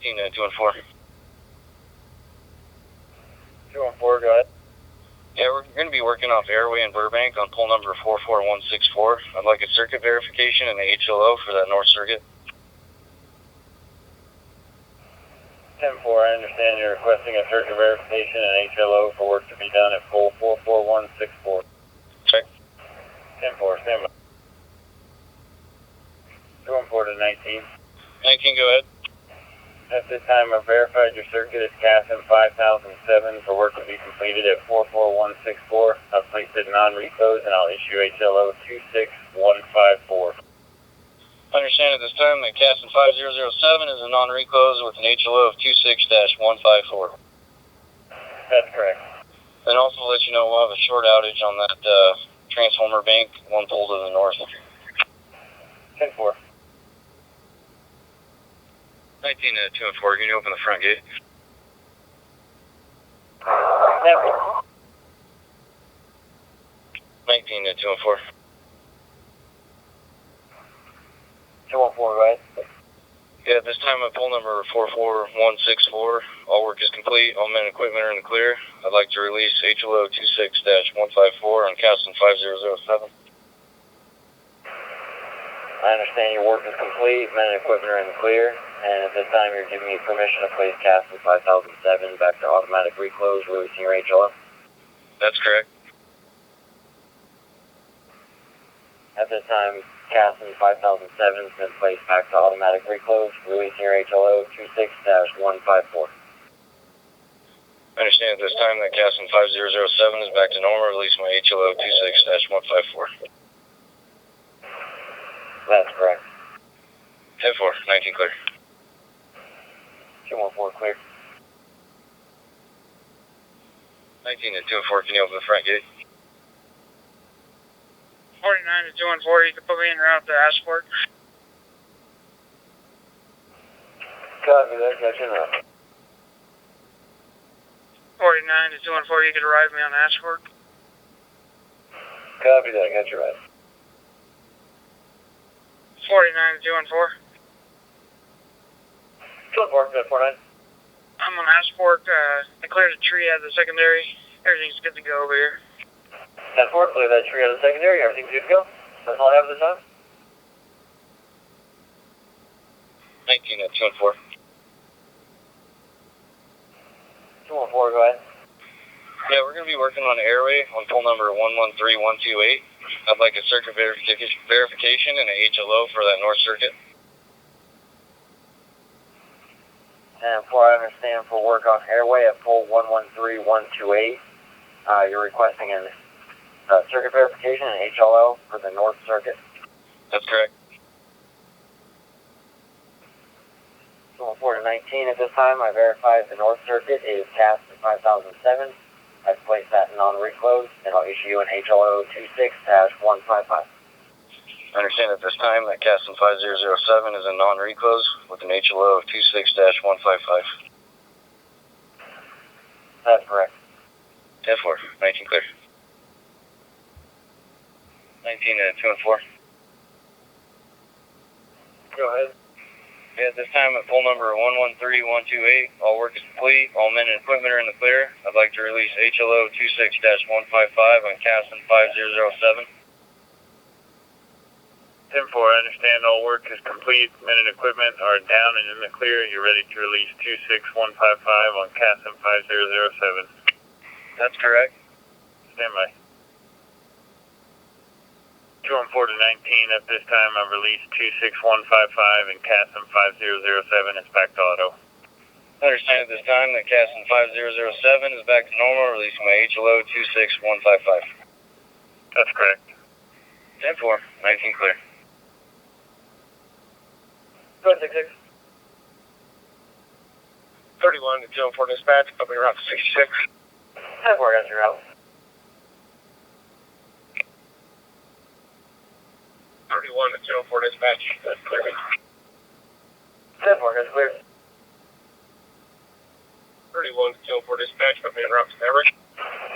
214. 214, go ahead. Yeah, we're going to be working off Airway in Burbank on pole number 44164. I'd like a circuit verification and a HLO for that north circuit. 10-4, I understand you're requesting a circuit verification and HLO for work to be done at pole 44164. Check. 10-4, stand by. 214 to 19. 19, go ahead. At this time, I've verified your circuit is Canon 5007 for work to be completed at 44164. I've placed it non-reclose and I'll issue HLO 26154. Understand at this time that Canon 5007 is a non-reclose with an HLO of 26-154. That's correct. And also let you know we'll have a short outage on that transformer bank, one pole to the north. 10-4. 19 to 214, can you open the front gate? 19 to 214. 214, go ahead. Yeah, this time at pole number 44164, all work is complete, all men and equipment are in the clear. I'd like to release HLO 26-154 on Canon 5007. I understand your work is complete, men and equipment are in the clear, and at this time you're giving me permission to place Canon 5007 back to automatic reclose, releasing your HLO? That's correct. At this time, Canon 5007 has been placed back to automatic reclose, releasing your HLO 26-154. I understand at this time that Canon 5007 is back to normal, release my HLO 26-154. That's correct. 10-4, 19 clear. 214 clear. 19 to 214, can you open the front gate? 49 to 214, you can put me in route to Ashford. Copy that, got you now. 49 to 214, you can arrive me on Ashford. Copy that, got you right. 49 to 214. 214, good, 49. I'm on Ashford. I cleared a tree out of the secondary. Everything's good to go over here. 10-4, clear that tree out of the secondary. Everything's good to go. That's all I have at this time. 19 to 214. 214, go ahead. Yeah, we're going to be working on Airway on pole number 113128. I'd like a circuit verification and a HLO for that north circuit. And I understand for work on Airway at pole 113128, you're requesting a circuit verification and HLO for the north circuit. That's correct. 214 to 19 at this time. I verified the north circuit is Canon 5007. I've placed that non-reclose, and I'll issue you an HLO 26-155. I understand at this time that Canon 5007 is a non-reclose with an HLO of 26-155. That's correct. 10-4, 19 clear. 19 to 214. Go ahead. Yeah, at this time at pole number 113128, all work is complete, all men and equipment are in the clear. I'd like to release HLO 26-155 on Canon 5007. 10-4, I understand all work is complete, men and equipment are down and in the clear. You're ready to release 26155 on Canon 5007. That's correct. Stand by. 214 to 19, at this time I've released 26155 and Canon 5007 is back to auto. I understand at this time that Canon 5007 is back to normal, releasing my HLO 26155. That's correct. 10-4, 19 clear. Go ahead, 66. 31 to 204 dispatch, up around 66. 10-4, got your route. 31 to 204 dispatch, that's clear. 10-4, got clear. 31 to 204 dispatch, up around Maverick.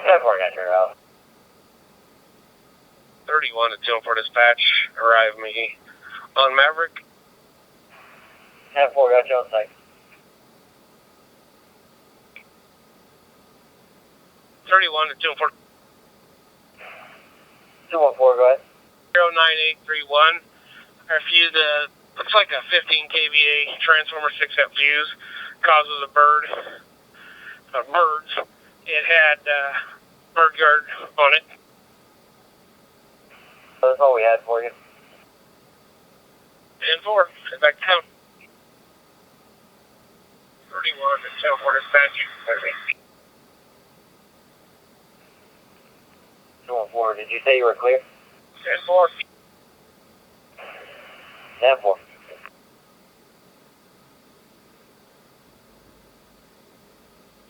10-4, got your route. 31 to 204 dispatch, arrive me on Maverick. 10-4, got you on site. 31 to 214. 214, go ahead. 09831. I fused looks like a 15 kVA transformer 6-set fuse. Causes a birds. It had bird guard on it. That's all we had for you. 10-4, head back to town. 31 to 10-4 dispatch. 214, did you say you were clear? 10-4. 10-4.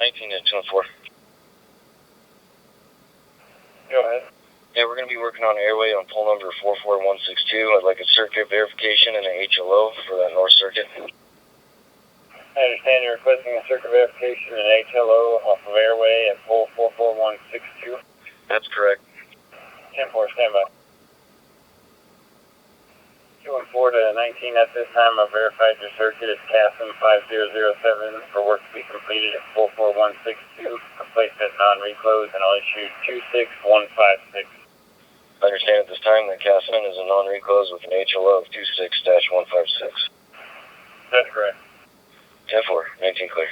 $19-214. Go ahead. Yeah, we're going to be working on airway on pole number 44162. I'd like a circuit verification and an HLO for that north circuit. I understand you're requesting a circuit verification and HLO off of airway at pole 44162. That's correct. 10-4, standby. 214 to 19 at this time. I've verified your circuit. It's Canon 5007 for work to be completed at 44162. I'm placed at non-reclose and I'll issue 26156. I understand at this time that Canon is a non-reclose with an HLO of 26-156. That's correct. 10-4, 19 clear.